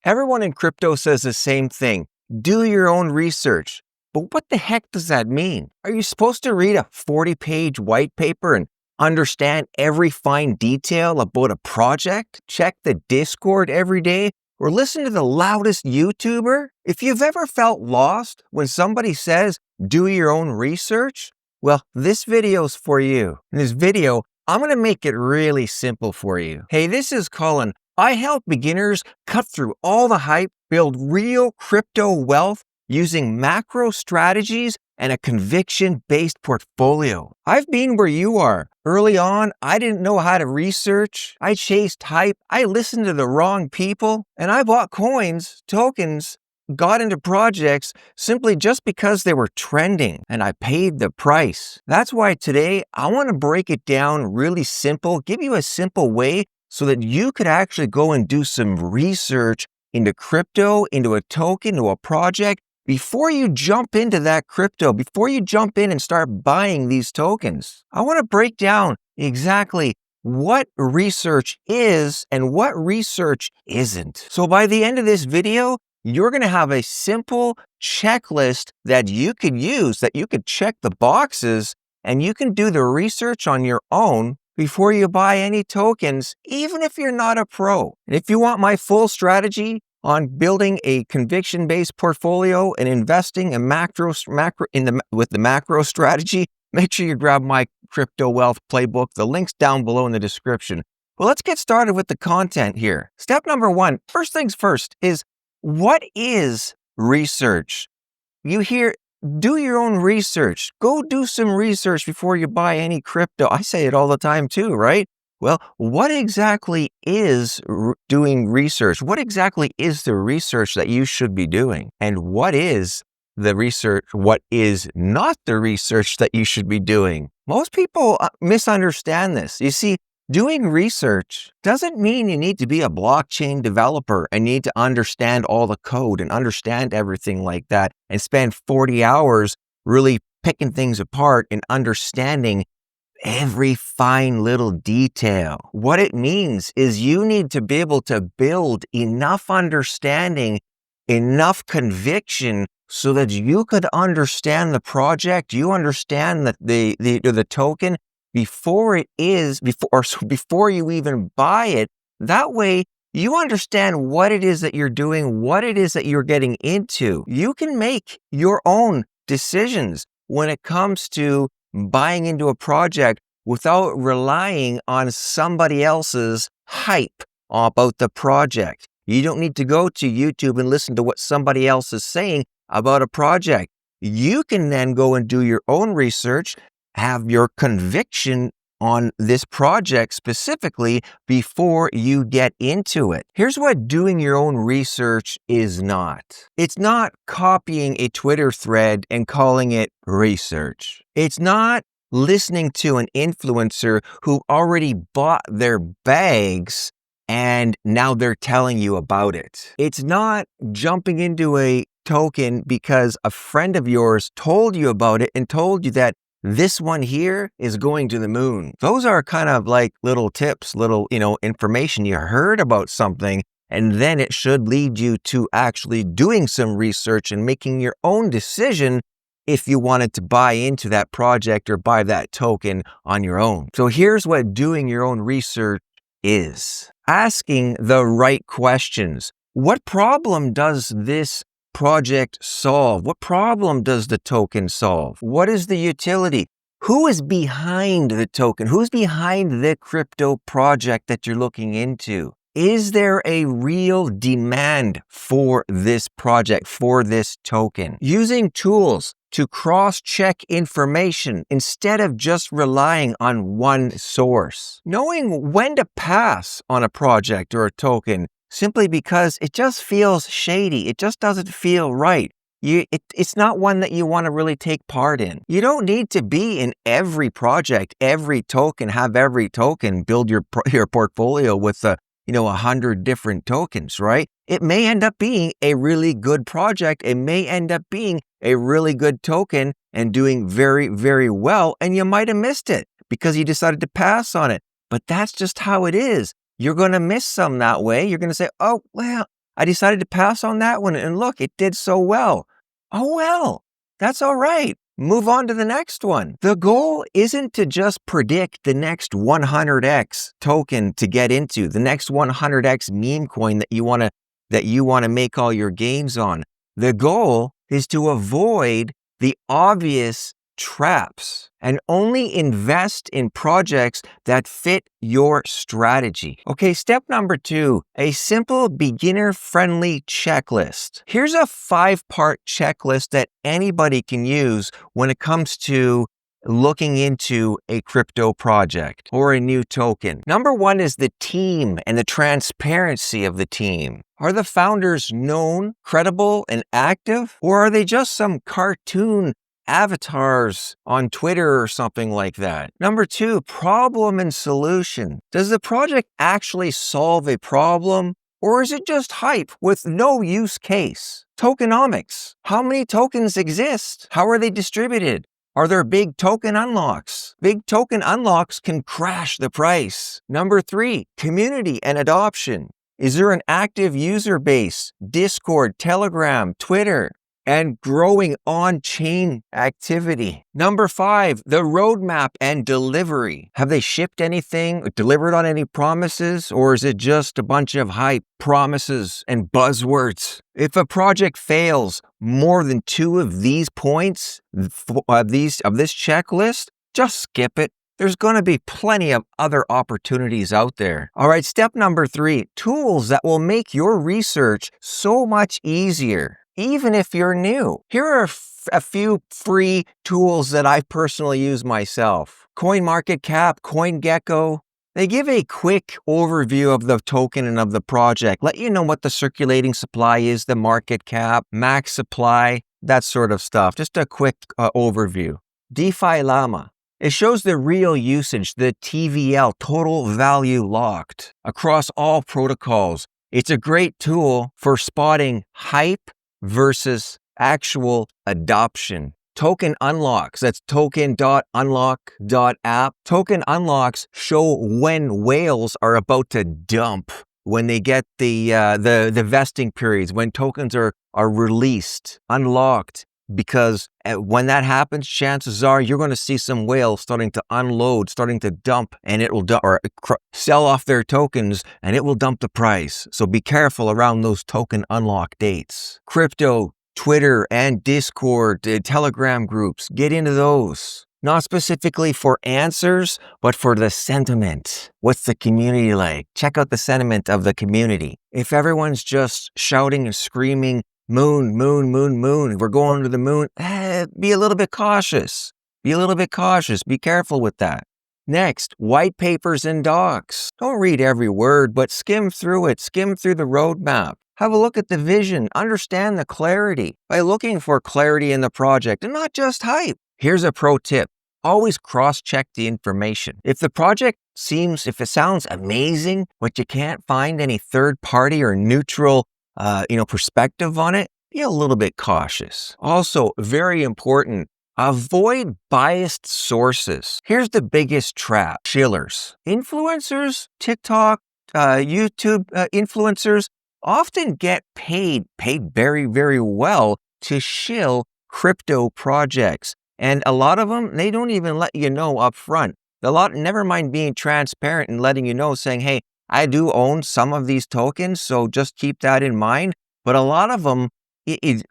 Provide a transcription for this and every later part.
Everyone in crypto says the same thing. Do your own research. But what the heck does that mean? Are you supposed to read a 40-page white paper and understand every fine detail about a project? Check the Discord every day? Or listen to the loudest YouTuber? If you've ever felt lost when somebody says, do your own research, well, this video's for you. In this video, I'm going to make it really simple for you. Hey, this is Colin. I help beginners cut through all the hype, build real crypto wealth using macro strategies and a conviction-based portfolio. I've been where you are. Early on, I didn't know how to research. I chased hype. I listened to the wrong people. And I bought coins, tokens, got into projects simply just because they were trending, and I paid the price. That's why today I want to break it down really simple, give you a simple way so that you could actually go and do some research into crypto, into a token, into a project, before you jump into that crypto, before you jump in and start buying these tokens. I want to break down exactly what research is and what research isn't. So by the end of this video, you're going to have a simple checklist that you could use, that you could check the boxes, and you can do the research on your own before you buy any tokens, even if you're not a pro. And if you want my full strategy on building a conviction-based portfolio and investing in with the macro strategy, make sure you grab my Crypto Wealth Playbook. The link's down below in the description. Well, let's get started with the content here. Step number one, first things first, is what is research? You hear, do your own research. Go do some research before you buy any crypto. I say it all the time too, right? Well, what exactly is doing research? What exactly is the research that you should be doing? And what is the research? What is not the research that you should be doing? Most people misunderstand this. You see, doing research doesn't mean you need to be a blockchain developer and need to understand all the code and understand everything like that and spend 40 hours really picking things apart and understanding every fine little detail. What it means is you need to be able to build enough understanding, enough conviction so that you could understand the project, you understand the token before you even buy it. That way, you understand what it is that you're doing, what it is that you're getting into. You can make your own decisions when it comes to buying into a project without relying on somebody else's hype about the project. You don't need to go to YouTube and listen to what somebody else is saying about a project. You can then go and do your own research, have your conviction on this project specifically before you get into it. Here's what doing your own research is not. It's not copying a Twitter thread and calling it research. It's not listening to an influencer who already bought their bags and now they're telling you about it. It's not jumping into a token because a friend of yours told you about it and told you that this one here is going to the moon. Those are kind of like little tips, little, information you heard about something, and then it should lead you to actually doing some research and making your own decision if you wanted to buy into that project or buy that token on your own. So here's what doing your own research is. Asking the right questions. What problem does this project solve? What problem does the token solve? What is the utility? Who is behind the token? Who's behind the crypto project that you're looking into? Is there a real demand for this project, for this token? Using tools to cross-check information instead of just relying on one source. Knowing when to pass on a project or a token simply because it just feels shady. It just doesn't feel right. It's not one that you want to really take part in. You don't need to be in every project, every token, have every token, build your portfolio with 100 different tokens, right? It may end up being a really good project. It may end up being a really good token and doing very, very well. And you might have missed it because you decided to pass on it. But that's just how it is. You're going to miss some that way. You're going to say, oh, well, I decided to pass on that one, and look, it did so well. Oh well, that's all right. Move on to the next one. The goal isn't to just predict the next 100x token to get into, the next 100x meme coin that you want to make all your gains on. The goal is to avoid the obvious traps and only invest in projects that fit your strategy. Okay, step number 2, a simple beginner-friendly checklist. Here's a 5-part checklist that anybody can use when it comes to looking into a crypto project or a new token. Number 1 is the team and the transparency of the team. Are the founders known, credible, and active? Or are they just some cartoon avatars on Twitter or something like that? Number 2, problem and solution. Does the project actually solve a problem, or is it just hype with no use case? Tokenomics. How many tokens exist? How are they distributed? Are there big token unlocks? Big token unlocks can crash the price. Number 3, community and adoption. Is there an active user base? Discord, Telegram, Twitter, and growing on-chain activity. Number 5, the roadmap and delivery. Have they shipped anything, delivered on any promises, or is it just a bunch of hype, promises, and buzzwords? If a project fails more than 2 of these points of this checklist, just skip it. There's going to be plenty of other opportunities out there. All right, step number 3, tools that will make your research so much easier, even if you're new. Here are a few free tools that I personally use myself. CoinMarketCap, CoinGecko. They give a quick overview of the token and of the project, let you know what the circulating supply is, the market cap, max supply, that sort of stuff. Just a quick overview. DeFiLlama. It shows the real usage, the TVL, total value locked, across all protocols. It's a great tool for spotting hype versus actual adoption. TokenUnlocks, that's token.unlock.app. TokenUnlocks show when whales are about to dump, when they get the vesting periods, when tokens are released, unlocked. Because when that happens, chances are you're going to see some whales starting to unload, starting to dump, and it will sell off their tokens, and it will dump the price. So be careful around those token unlock dates. Crypto, Twitter, and Discord, Telegram groups, get into those. Not specifically for answers, but for the sentiment. What's the community like? Check out the sentiment of the community. If everyone's just shouting and screaming, moon, moon, moon, moon, we're going to the moon, be a little bit cautious. Be a little bit cautious. Be careful with that. Next, white papers and docs. Don't read every word, but skim through it. Skim through the roadmap. Have a look at the vision. Understand the clarity by looking for clarity in the project and not just hype. Here's a pro tip. Always cross-check the information. If the project if it sounds amazing, but you can't find any third party or neutral perspective on it, be a little bit cautious. Also, very important, avoid biased sources. Here's the biggest trap. Shillers. Influencers, TikTok, YouTube influencers often get paid very, very well to shill crypto projects. And a lot of them, they don't even let you know up front. Never mind being transparent and letting you know, saying, hey, I do own some of these tokens, so just keep that in mind. But a lot of them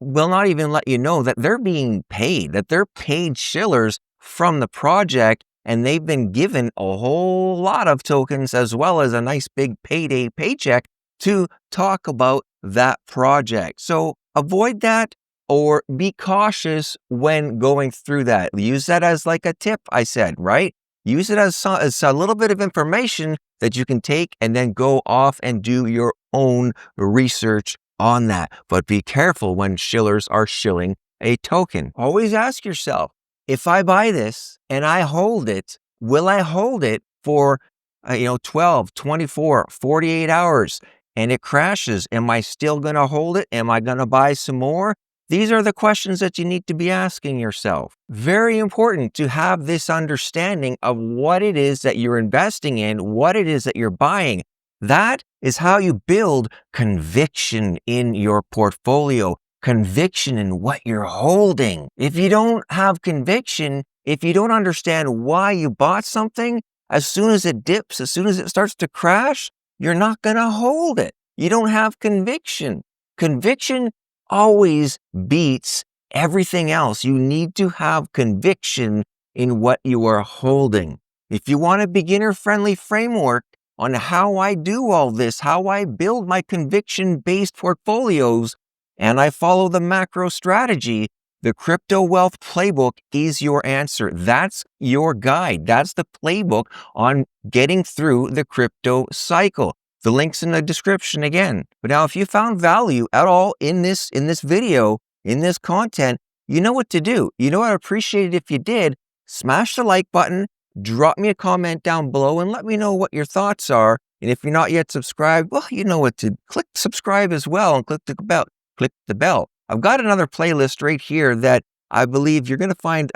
will not even let you know that they're being paid, that they're paid shillers from the project, and they've been given a whole lot of tokens as well as a nice big payday paycheck to talk about that project. So avoid that or be cautious when going through that. Use that as like a tip, I said, right? Use it as a little bit of information that you can take and then go off and do your own research on that. But be careful when shillers are shilling a token. Always ask yourself, if I buy this and I hold it, will I hold it for 12, 24, 48 hours and it crashes? Am I still going to hold it? Am I going to buy some more? These are the questions that you need to be asking yourself. Very important to have this understanding of what it is that you're investing in, what it is that you're buying. That is how you build conviction in your portfolio, conviction in what you're holding. If you don't have conviction, if you don't understand why you bought something, as soon as it dips, as soon as it starts to crash, you're not going to hold it. You don't have conviction. Conviction always beats everything else. You need to have conviction in what you are holding. If you want a beginner-friendly framework on how I do all this, how I build my conviction-based portfolios, and I follow the macro strategy, the Crypto Wealth Playbook is your answer. That's your guide. That's the playbook on getting through the crypto cycle. The link's in the description again. But now, if you found value at all in this video, in this content, you know what to do. You know, I'd appreciate it if you did. Smash the like button, drop me a comment down below, and let me know what your thoughts are. And if you're not yet subscribed, well, you know what to click subscribe as well and click the bell. I've got another playlist right here that I believe you're going to find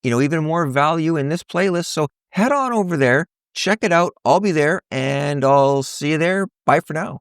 even more value in this playlist. So head on over there, check it out. I'll be there, and I'll see you there. Bye for now.